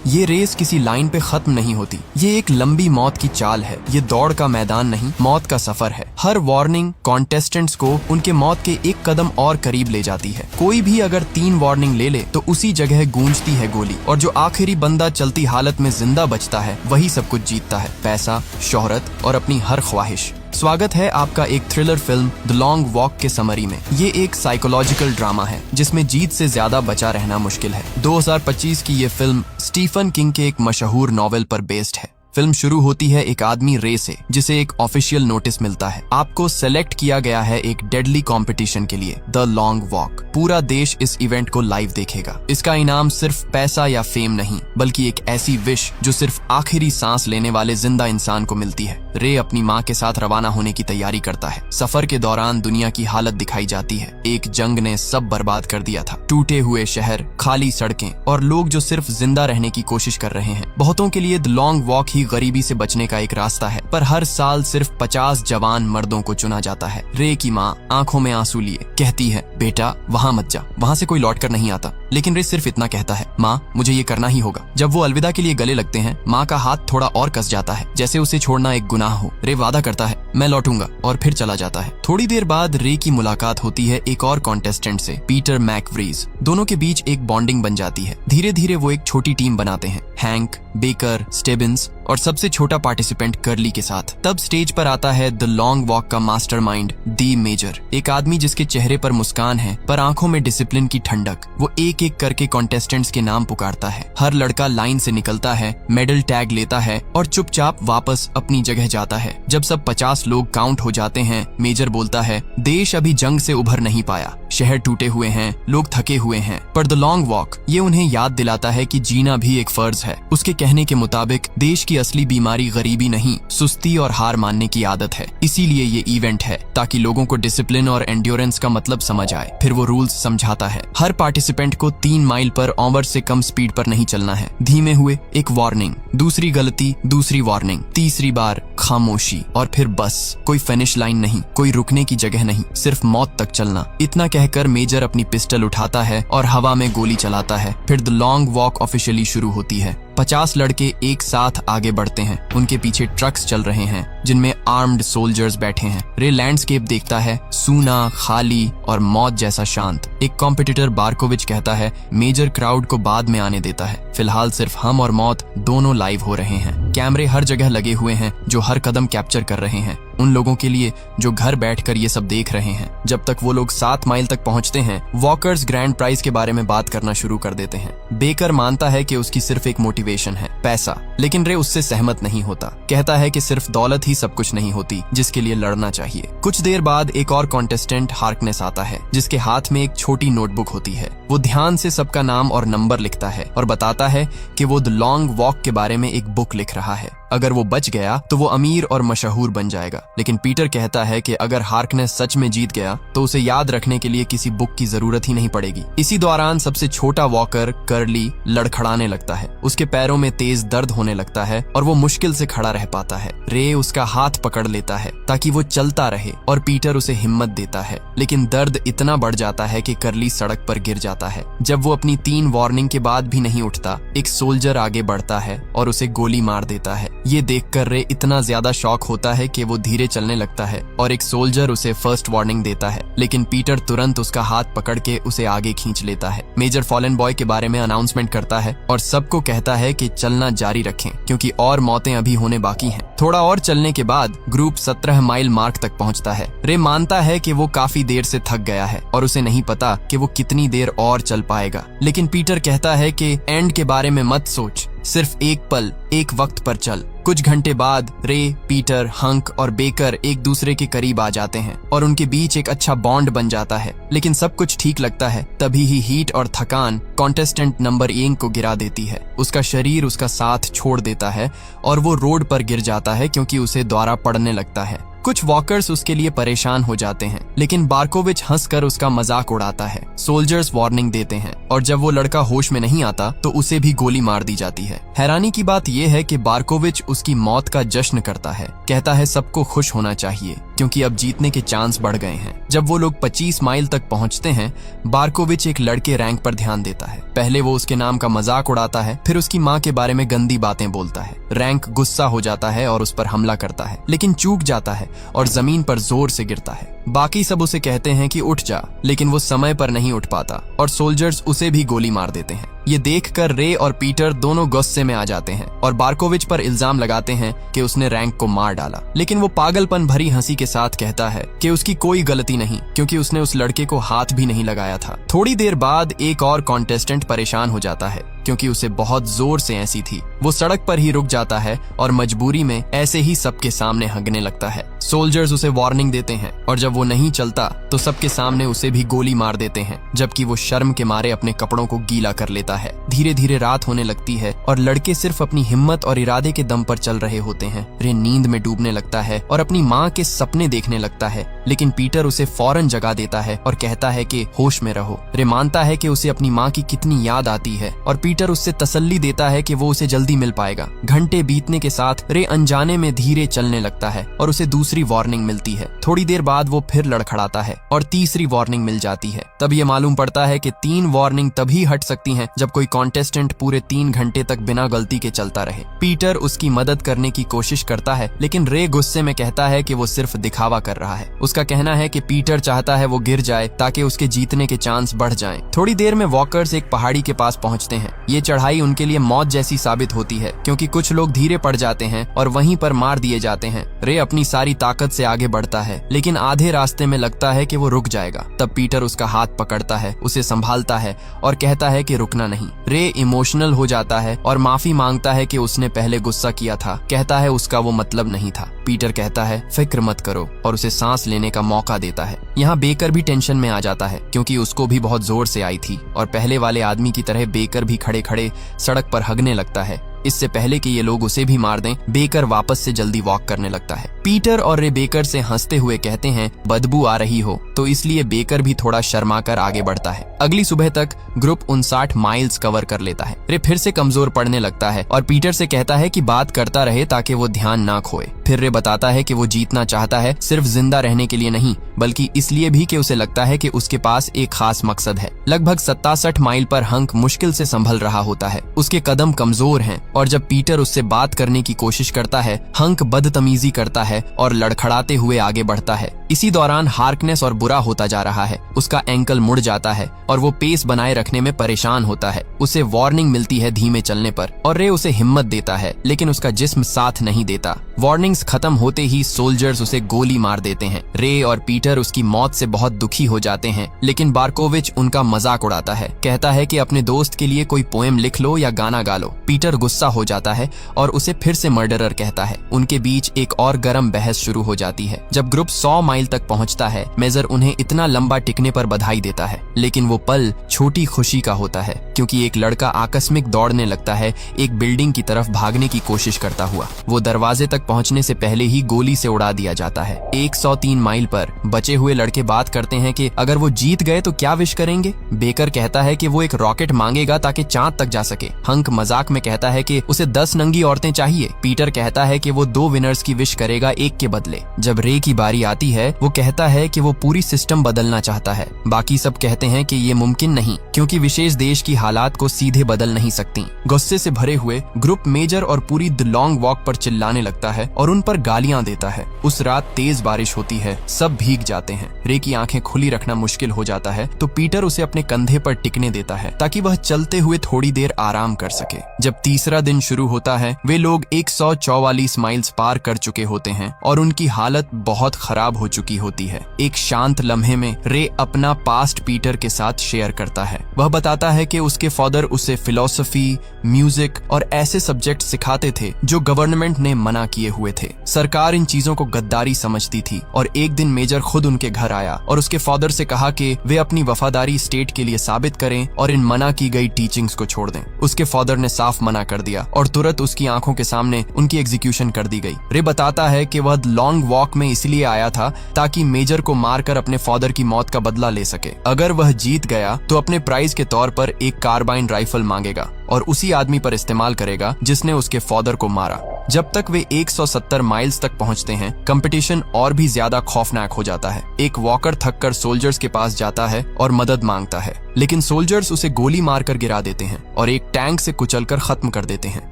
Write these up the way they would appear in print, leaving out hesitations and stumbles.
ये रेस किसी लाइन पे खत्म नहीं होती, ये एक लंबी मौत की चाल है। ये दौड़ का मैदान नहीं, मौत का सफर है। हर वार्निंग कॉन्टेस्टेंट्स को उनके मौत के एक कदम और करीब ले जाती है। कोई भी अगर 3 वार्निंग ले ले तो उसी जगह गूंजती है गोली, और जो आखिरी बंदा चलती हालत में जिंदा बचता है वही सब कुछ जीतता है, पैसा, शोहरत और अपनी हर ख्वाहिश। स्वागत है आपका एक thriller film the long walk के समरी में। ये एक साइकोलॉजिकल ड्रामा है जिसमें जीत से ज्यादा बचा रहना मुश्किल है। 2025 की ये फिल्म स्टीफन किंग के एक मशहूर नॉवेल पर बेस्ड है। फिल्म शुरू होती है एक आदमी रे से, जिसे एक ऑफिशियल नोटिस मिलता है। आपको सेलेक्ट किया गया है एक डेडली कंपटीशन के लिए, द लॉन्ग वॉक। पूरा देश इस इवेंट को लाइव देखेगा। इसका इनाम सिर्फ पैसा या फेम नहीं, बल्कि एक ऐसी विश जो सिर्फ आखिरी सांस लेने वाले जिंदा इंसान को मिलती है। रे अपनी माँ के साथ रवाना होने की तैयारी करता है। सफर के दौरान दुनिया की हालत दिखाई जाती है। एक जंग ने सब बर्बाद कर दिया था। टूटे हुए शहर, खाली सड़कें और लोग जो सिर्फ जिंदा रहने की कोशिश कर रहे हैं। बहुतों के लिए द लॉन्ग वॉक ही गरीबी से बचने का एक रास्ता है, पर हर साल सिर्फ 50 जवान मर्दों को चुना जाता है। रे की माँ आंखों में आंसू लिए कहती है, बेटा वहाँ मत जा, वहाँ से कोई लौट कर नहीं आता। लेकिन रे सिर्फ इतना कहता है, माँ मुझे ये करना ही होगा। जब वो अलविदा के लिए गले लगते हैं, माँ का हाथ थोड़ा और कस जाता है, जैसे उसे छोड़ना एक गुनाह हो। रे वादा करता है, मैं लौटूंगा, और फिर चला जाता है। थोड़ी देर बाद रे की मुलाकात होती है एक और कॉन्टेस्टेंट से, पीटर मैकव्रीज। दोनों के बीच एक बॉन्डिंग बन जाती है। धीरे धीरे वो एक छोटी टीम बनाते हैं, हैंक, बेकर, स्टेबिन्स और सबसे छोटा पार्टिसिपेंट कर्ली के साथ। तब स्टेज पर आता है द लॉन्ग वॉक का मास्टरमाइंड, दी मेजर। एक आदमी जिसके चेहरे पर मुस्कान है पर आंखों में डिसिप्लिन की ठंडक। वो एक एक करके कॉन्टेस्टेंट्स के नाम पुकारता है। हर लड़का लाइन से निकलता है, मेडल टैग लेता है और चुपचाप वापस अपनी जगह जाता है। जब सब 50 लोग काउंट हो जाते हैं, मेजर बोलता है, देश अभी जंग से उभर नहीं पाया, शहर टूटे हुए हैं, लोग थके हुए हैं, पर द लॉन्ग वॉक ये उन्हें याद दिलाता है कि जीना भी एक फर्ज है। उसके कहने के मुताबिक देश की असली बीमारी गरीबी नहीं, सुस्ती और हार मानने की आदत है। इसीलिए ये इवेंट है, ताकि लोगों को डिसिप्लिन और एंड्योरेंस का मतलब समझ आए। फिर वो रूल्स समझाता है। हर पार्टिसिपेंट को 3 माइल पर ओवर से कम स्पीड पर नहीं चलना है। धीमे हुए एक वार्निंग, दूसरी गलती दूसरी वार्निंग, तीसरी बार खामोशी, और फिर बस। कोई फिनिश लाइन नहीं, कोई रुकने की जगह नहीं, सिर्फ मौत तक चलना। इतना कहकर मेजर अपनी पिस्टल उठाता है और हवा में गोली चलाता है। फिर द लॉन्ग वॉक ऑफिशियली शुरू होती है। 50 लड़के एक साथ आगे बढ़ते हैं। उनके पीछे ट्रक्स चल रहे हैं जिनमें आर्म्ड सोल्जर्स बैठे हैं। रे लैंडस्केप देखता है, सूना, खाली और मौत जैसा शांत। एक कॉम्पिटिटर बार्कोविच कहता है, मेजर क्राउड को बाद में आने देता है, फिलहाल सिर्फ हम और मौत दोनों लाइव हो रहे हैं। कैमरे हर जगह लगे हुए हैं जो हर कदम कैप्चर कर रहे हैं, उन लोगों के लिए जो घर बैठकर ये सब देख रहे हैं। जब तक वो लोग 7 माइल तक पहुंचते हैं, वॉकर्स ग्रैंड प्राइज के बारे में बात करना शुरू कर देते हैं। बेकर मानता है कि उसकी सिर्फ एक मोटिवेशन है, पैसा, लेकिन रे उससे सहमत नहीं होता। कहता है कि सिर्फ दौलत ही सब कुछ नहीं होती जिसके लिए लड़ना चाहिए। कुछ देर बाद एक और कॉन्टेस्टेंट हार्कनेस आता है, जिसके हाथ में एक छोटी नोटबुक होती है। वो ध्यान से सबका नाम और नंबर लिखता है और बताता है कि वो द लॉन्ग वॉक के बारे में एक बुक लिख रहा है। अगर वो बच गया तो वो अमीर और मशहूर बन जाएगा। लेकिन पीटर कहता है कि अगर हार्कनेस सच में जीत गया तो उसे याद रखने के लिए किसी बुक की जरूरत ही नहीं पड़ेगी। इसी दौरान सबसे छोटा वॉकर कर्ली लड़खड़ाने लगता है। उसके पैरों में तेज दर्द होने लगता है और वो मुश्किल से खड़ा रह पाता है। रे उसका हाथ पकड़ लेता है ताकि वो चलता रहे और पीटर उसे हिम्मत देता है। लेकिन दर्द इतना बढ़ जाता है कि कर्ली सड़क पर गिर जाता है। जब वो अपनी 3 वार्निंग के बाद भी नहीं उठता, एक सोल्जर आगे बढ़ता है और उसे गोली मार देता है। ये देखकर रे इतना ज्यादा शॉक होता है कि वो धीरे चलने लगता है और एक सोल्जर उसे फर्स्ट वार्निंग देता है। लेकिन पीटर तुरंत उसका हाथ पकड़ के उसे आगे खींच लेता है। मेजर फॉलन बॉय के बारे में अनाउंसमेंट करता है और सबको कहता है कि चलना जारी रखें क्योंकि और मौतें अभी होने बाकी हैं। थोड़ा और चलने के बाद ग्रुप 17 माइल मार्क तक पहुंचता है। रे मानता है कि वो काफी देर से थक गया है और उसे नहीं पता कि वो कितनी देर और चल पाएगा। लेकिन पीटर कहता है कि एंड के बारे में मत सोच, सिर्फ एक पल, एक वक्त पर चल। कुछ घंटे बाद रे, पीटर, हंक और बेकर एक दूसरे के करीब आ जाते हैं और उनके बीच एक अच्छा बॉन्ड बन जाता है। लेकिन सब कुछ ठीक लगता है, तभी ही हीट और थकान कॉन्टेस्टेंट नंबर 1 को गिरा देती है। उसका शरीर उसका साथ छोड़ देता है और वो रोड पर गिर जाता है क्योंकि उसे द्वारा पड़ने लगता है। कुछ वॉकर्स उसके लिए परेशान हो जाते हैं, लेकिन बार्कोविच हंसकर उसका मजाक उड़ाता है। सोल्जर्स वार्निंग देते हैं और जब वो लड़का होश में नहीं आता तो उसे भी गोली मार दी जाती है। हैरानी की बात यह है कि बार्कोविच उसकी मौत का जश्न करता है, कहता है सबको खुश होना चाहिए। क्योंकि अब जीतने के चांस बढ़ गए हैं। जब वो लोग 25 माइल तक पहुंचते हैं, बारकोविच एक लड़के रैंक पर ध्यान देता है। पहले वो उसके नाम का मजाक उड़ाता है, फिर उसकी माँ के बारे में गंदी बातें बोलता है। रैंक गुस्सा हो जाता है और उस पर हमला करता है, लेकिन चूक जाता है और जमीन पर जोर से गिरता है। बाकी सब उसे कहते हैं कि उठ जा, लेकिन वो समय पर नहीं उठ पाता और सोल्जर्स उसे भी गोली मार देते हैं। ये देखकर रे और पीटर दोनों गुस्से में आ जाते हैं और बारकोविच पर इल्जाम लगाते हैं कि उसने रैंक को मार डाला, लेकिन वो पागलपन भरी हंसी के साथ कहता है कि उसकी कोई गलती नहीं, क्योंकि उसने उस लड़के को हाथ भी नहीं लगाया था। थोड़ी देर बाद एक और कॉन्टेस्टेंट परेशान हो जाता है क्योंकि उसे बहुत जोर से ऐसी थी। वो सड़क पर ही रुक जाता है और मजबूरी में ऐसे ही सबके सामने हंगने लगता है। सोल्जर्स उसे वार्निंग देते हैं और जब वो नहीं चलता तो सबके सामने उसे भी गोली मार देते हैं, जबकि वो शर्म के मारे अपने कपड़ों को गीला कर लेता है। धीरे धीरे रात होने लगती है और लड़के सिर्फ अपनी हिम्मत और इरादे के दम पर चल रहे होते हैं। रे नींद में डूबने लगता है और अपनी माँ के सपने देखने लगता है, लेकिन पीटर उसे फौरन जगा देता है और कहता है कि होश में रहो। रे मानता है कि उसे अपनी माँ की कितनी याद आती है और पीटर उससे तसल्ली देता है कि वो उसे जल्दी मिल पाएगा। घंटे बीतने के साथ रे अनजाने में धीरे चलने लगता है और उसे दूसरी वार्निंग मिलती है। थोड़ी देर बाद वो फिर लड़खड़ाता है और तीसरी वार्निंग मिल जाती है। तब ये मालूम पड़ता है कि 3 वार्निंग तभी हट सकती हैं जब कोई कॉन्टेस्टेंट पूरे 3 घंटे तक बिना गलती के चलता रहे। पीटर उसकी मदद करने की कोशिश करता है, लेकिन रे गुस्से में कहता है कि वो सिर्फ दिखावा कर रहा है। उसका कहना है कि पीटर चाहता है वो गिर जाए ताकि उसके जीतने के चांस बढ़ जाएं। थोड़ी देर में वॉकर्स एक पहाड़ी के पास पहुंचते हैं। ये चढ़ाई उनके लिए मौत जैसी साबित होती है, क्योंकि कुछ लोग धीरे पड़ जाते हैं और वहीं पर मार दिए जाते हैं। रे अपनी सारी ताकत से आगे बढ़ता है, लेकिन आधे रास्ते में लगता है कि वो रुक जाएगा। तब पीटर उसका हाथ पकड़ता है, उसे संभालता है और कहता है कि रुकना नहीं। रे इमोशनल हो जाता है और माफी मांगता है कि उसने पहले गुस्सा किया था। कहता है उसका वो मतलब नहीं था। पीटर कहता है फिक्र मत करो और उसे सांस लेने का मौका देता है। यहाँ बेकर भी टेंशन में आ जाता है, क्योंकि उसको भी बहुत जोर से आई थी और पहले वाले आदमी की तरह बेकर भी खड़े खड़े सड़क पर हगने लगता है। इससे पहले कि ये लोग उसे भी मार दें, बेकर वापस से जल्दी वॉक करने लगता है। पीटर और रे बेकर से हंसते हुए कहते हैं बदबू आ रही हो, तो इसलिए बेकर भी थोड़ा शर्माकर आगे बढ़ता है। अगली सुबह तक ग्रुप 59 माइल्स कवर कर लेता है। रे फिर से कमजोर पड़ने लगता है और पीटर से कहता है कि बात करता रहे ताकि वो ध्यान ना खोए। फिर रे बताता है कि वो जीतना चाहता है, सिर्फ जिंदा रहने के लिए नहीं, बल्कि इसलिए भी कि उसे लगता है कि उसके पास एक खास मकसद है। लगभग 67 माइल पर हंक मुश्किल से संभल रहा होता है। उसके कदम कमजोर हैं और जब पीटर उससे बात करने की कोशिश करता है, हंक बदतमीजी करता है और लड़खड़ाते हुए आगे बढ़ता है। इसी दौरान हार्कनेस और बुरा होता जा रहा है। उसका एंकल मुड़ जाता है और वो पेस बनाए रखने में परेशान होता है। उसे वार्निंग मिलती है धीमे चलने पर और रे उसे हिम्मत देता है, लेकिन उसका जिस्म साथ नहीं देता। वार्निंग्स खत्म होते ही सोल्जर्स उसे गोली मार देते हैं। रे और पीटर उसकी मौत से बहुत दुखी हो जाते हैं, लेकिन बारकोविच उनका मजाक उड़ाता है। कहता है कि अपने दोस्त के लिए कोई पोएम लिख लो या गाना गा लो। पीटर गुस्सा हो जाता है और उसे फिर से मर्डरर कहता है। उनके बीच एक और गर्म बहस शुरू हो जाती है। जब ग्रुप 100 माइल तक पहुंचता है, मेजर उन्हें इतना लंबा टिकने पर बधाई देता है, लेकिन वो पल छोटी खुशी का होता है, क्योंकि एक लड़का आकस्मिक दौड़ने लगता है, एक बिल्डिंग की तरफ भागने की कोशिश करता हुआ। वो दरवाजे तक पहुंचने से पहले ही गोली से उड़ा दिया जाता है। 103 माइल पर बचे हुए लड़के बात करते हैं कि अगर वो जीत गए तो क्या विश करेंगे। बेकर कहता है कि वो एक रॉकेट मांगेगा ताकि चांद तक जा सके। हंक मजाक में कहता है कि उसे 10 नंगी औरतें चाहिए। पीटर कहता है कि वो 2 विनर्स की विश करेगा, एक के बदले। जब रे की बारी आती है, वो कहता है कि वो पूरी सिस्टम बदलना चाहता है। बाकी सब कहते हैं कि ये मुमकिन नहीं, क्योंकि विशेष देश की हालात को सीधे बदल नहीं सकती। गुस्से से भरे हुए ग्रुप मेजर और पूरी द लॉन्ग वॉक पर चिल्लाने लगता है और उन पर गालियां देता है। उस रात तेज बारिश होती है, सब भीग जाते हैं। रे की आंखें खुली रखना मुश्किल हो जाता है, तो पीटर उसे अपने कंधे पर टिकने देता है ताकि वह चलते हुए थोड़ी देर आराम कर सके। जब तीसरा दिन शुरू होता है, वे लोग 144 माइल्स पार कर चुके होते हैं और उनकी हालत बहुत खराब हो चुकी होती है। एक शांत लम्हे में रे अपना पास्ट पीटर के साथ शेयर करता है। वह बताता है कि उसके फादर उसे फिलॉसफी, म्यूजिक और ऐसे सब्जेक्ट सिखाते थे जो गवर्नमेंट ने मना किए हुए थे। सरकार इन चीजों को गद्दारी समझती थी और एक दिन मेजर खुद उनके घर आया और उसके फादर से कहा कि वे अपनी वफादारी स्टेट के लिए साबित करें और इन मना की गई टीचिंग्स को छोड़ दें। उसके फादर ने साफ मना कर दिया और तुरंत उसकी आंखों के सामने उनकी एग्जीक्यूशन कर दी गई। रे बताता है कि वह लॉन्ग वॉक में इसलिए आया था ताकि मेजर को मारकर अपने फादर की मौत का बदला ले सके। अगर वह जीत गया तो अपने प्राइज के तौर पर एक कार्बाइन राइफल मांगेगा और उसी आदमी पर इस्तेमाल करेगा जिसने उसके फादर को मारा। जब तक वे 170 माइल्स तक पहुंचते हैं, कंपटीशन और भी ज्यादा खौफनाक हो जाता है। एक वॉकर थककर सोल्जर्स के पास जाता है और मदद मांगता है, लेकिन सोल्जर्स उसे गोली मारकर गिरा देते हैं और एक टैंक से कुचलकर खत्म कर देते हैं।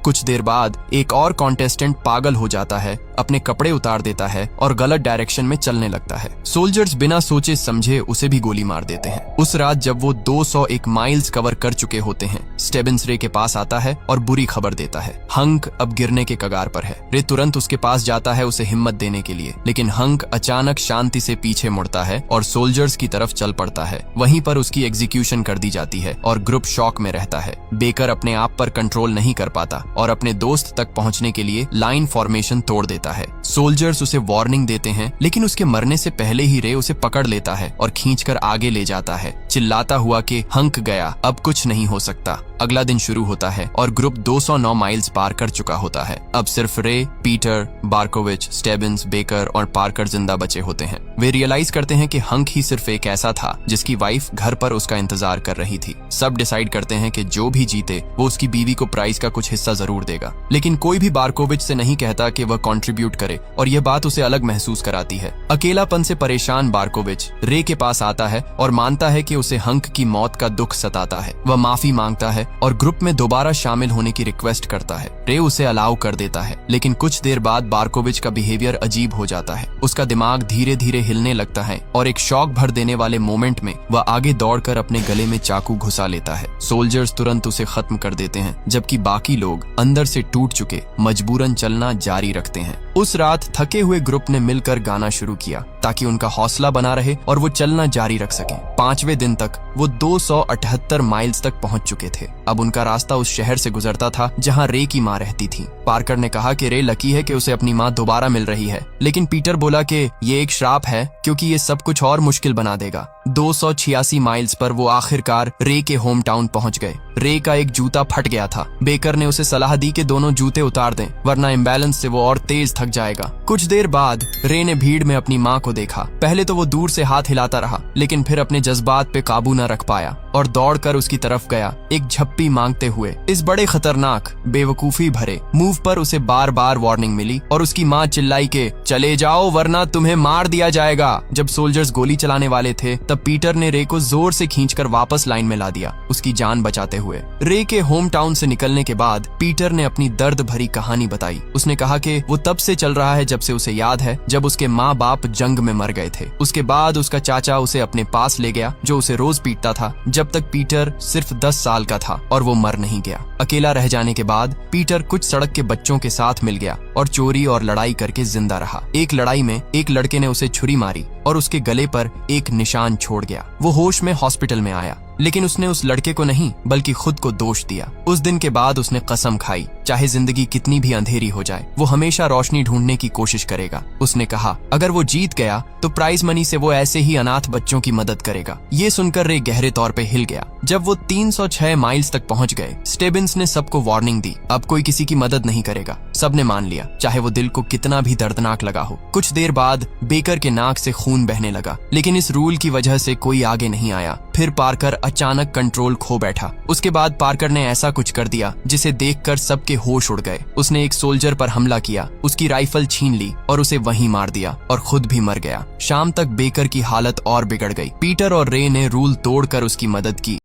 कुछ देर बाद एक और कॉन्टेस्टेंट पागल हो जाता है, अपने कपड़े उतार देता है और गलत डायरेक्शन में चलने लगता है। सोल्जर्स बिना सोचे समझे उसे भी गोली मार देते हैं। उस रात जब वो 201 माइल्स कवर कर चुके होते हैं, स्टेबिन्स रे के पास आता है और बुरी खबर देता है। हंक अब गिरने के कगार पर है। रे तुरंत उसके पास जाता है उसे हिम्मत देने के लिए, लेकिन हंक अचानक शांति से पीछे मुड़ता है और सोल्जर्स की तरफ चल पड़ता है। वहीं पर उसकी एग्जीक्यूशन कर दी जाती है और ग्रुप शॉक में रहता है। बेकर अपने आप पर कंट्रोल नहीं कर पाता और अपने दोस्त तक पहुंचने के लिए लाइन फॉर्मेशन तोड़ देता है। सोल्जर्स उसे वार्निंग देते हैं, लेकिन उसके मरने से पहले ही रे उसे पकड़ लेता है और खींचकर आगे ले जाता है, चिल्लाता हुआ कि हंक गया, अब कुछ नहीं हो सकता। अगला दिन शुरू होता है और ग्रुप 209 माइल्स पार कर चुका होता है। अब सिर्फ रे, पीटर, बार्कोविच, स्टेबिन्स, बेकर और पार्कर जिंदा बचे होते हैं। वे रियलाइज करते हैं कि हंक ही सिर्फ एक ऐसा था जिसकी वाइफ घर पर उसका इंतजार कर रही थी। सब डिसाइड करते हैं कि जो भी जीते वो उसकी बीवी को प्राइज का कुछ हिस्सा जरूर देगा, लेकिन कोई भी बार्कोविच से नहीं कहता कि वह कंट्रीब्यूट करे और यह बात उसे अलग महसूस कराती है। अकेलापन से परेशान बार्कोविच रे के पास आता है और मानता है कि उसे हंक की मौत का दुख सताता है। वह माफी मांगता है और ग्रुप में दोबारा शामिल होने की रिक्वेस्ट करता है। रे उसे अलाउ कर देता है, लेकिन कुछ देर बाद बार्कोविच का बिहेवियर अजीब हो जाता है। उसका दिमाग धीरे धीरे हिलने लगता है और एक शॉक भर देने वाले मोमेंट में वह आगे दौड़कर अपने गले में चाकू घुसा लेता है। सोल्जर्स तुरंत उसे खत्म कर देते हैं, जबकि बाकी लोग अंदर से टूट चुके मजबूरन चलना जारी रखते हैं। उस रात थके हुए ग्रुप ने मिलकर गाना शुरू किया ताकि उनका हौसला बना रहे और वो चलना जारी रख सकें। 5वें दिन तक वो 278 माइल्स तक पहुंच चुके थे। अब उनका रास्ता उस शहर से गुजरता था जहां रे की मां रहती थी। पार्कर ने कहा कि रे लकी है कि उसे अपनी मां दोबारा मिल रही है, लेकिन पीटर बोला कि ये एक श्राप है क्योंकि ये सब कुछ और मुश्किल बना देगा। 286 माइल्स पर वो आखिरकार रे के होम टाउन पहुंच गए। रे का एक जूता फट गया था। बेकर ने उसे सलाह दी कि दोनों जूते उतार दें, वरना इम्बैलेंस से वो और तेज थक जाएगा। कुछ देर बाद रे ने भीड़ में अपनी मां को देखा। पहले तो वो दूर से हाथ हिलाता रहा, लेकिन फिर अपने जज्बात पे काबू न रख पाया और दौड़कर उसकी तरफ गया, एक झप्पी मांगते हुए। इस बड़े खतरनाक, बेवकूफी भरे मूव पर उसे बार बार वार्निंग मिली और उसकी मां चिल्लाई के चले जाओ वरना तुम्हें मार दिया जाएगा। जब सोल्जर्स गोली चलाने वाले थे तब पीटर ने रे को जोर से खींचकर वापस लाइन में ला दिया, उसकी जान बचाते हुए। रे के होम टाउन से निकलने के बाद पीटर ने अपनी दर्द भरी कहानी बताई। उसने कहा कि वो तब से चल रहा है जब से उसे याद है, जब उसके माँ बाप जंग में मर गए थे। उसके बाद उसका चाचा उसे अपने पास ले गया, जो उसे रोज पीटता था, जब तक पीटर सिर्फ 10 साल का था और वो मर नहीं गया। अकेला रह जाने के बाद पीटर कुछ सड़क के बच्चों के साथ मिल गया और चोरी और लड़ाई करके जिंदा रहा। एक लड़ाई में एक लड़के ने उसे छुरी मारी और उसके गले पर एक निशान छोड़ गया। वो होश में हॉस्पिटल में आया, लेकिन उसने उस लड़के को नहीं बल्कि खुद को दोष दिया। उस दिन के बाद उसने कसम खाई, चाहे जिंदगी कितनी भी अंधेरी हो जाए, वो हमेशा रोशनी ढूंढने की कोशिश करेगा। उसने कहा अगर वो जीत गया तो प्राइज मनी से वो ऐसे ही अनाथ बच्चों की मदद करेगा। ये सुनकर रे गहरे तौर पे हिल गया। जब वो 306 माइल्स तक पहुंच गए, स्टेबिन्स ने सबको वार्निंग दी, अब कोई किसी की मदद नहीं करेगा। सबने मान लिया, चाहे वो दिल को कितना भी दर्दनाक लगा हो। कुछ देर बाद बेकर के नाक से खून बहने लगा, लेकिन इस रूल की वजह से कोई आगे नहीं आया। फिर पार्कर अचानक कंट्रोल खो बैठा। उसके बाद पार्कर ने ऐसा कुछ कर दिया जिसे देखकर सबके होश उड़ गए। उसने एक सोल्जर पर हमला किया, उसकी राइफल छीन ली और उसे वहीं मार दिया और खुद भी मर गया। शाम तक बेकर की हालत और बिगड़ गई। पीटर और रे ने रूल तोड़कर उसकी मदद की,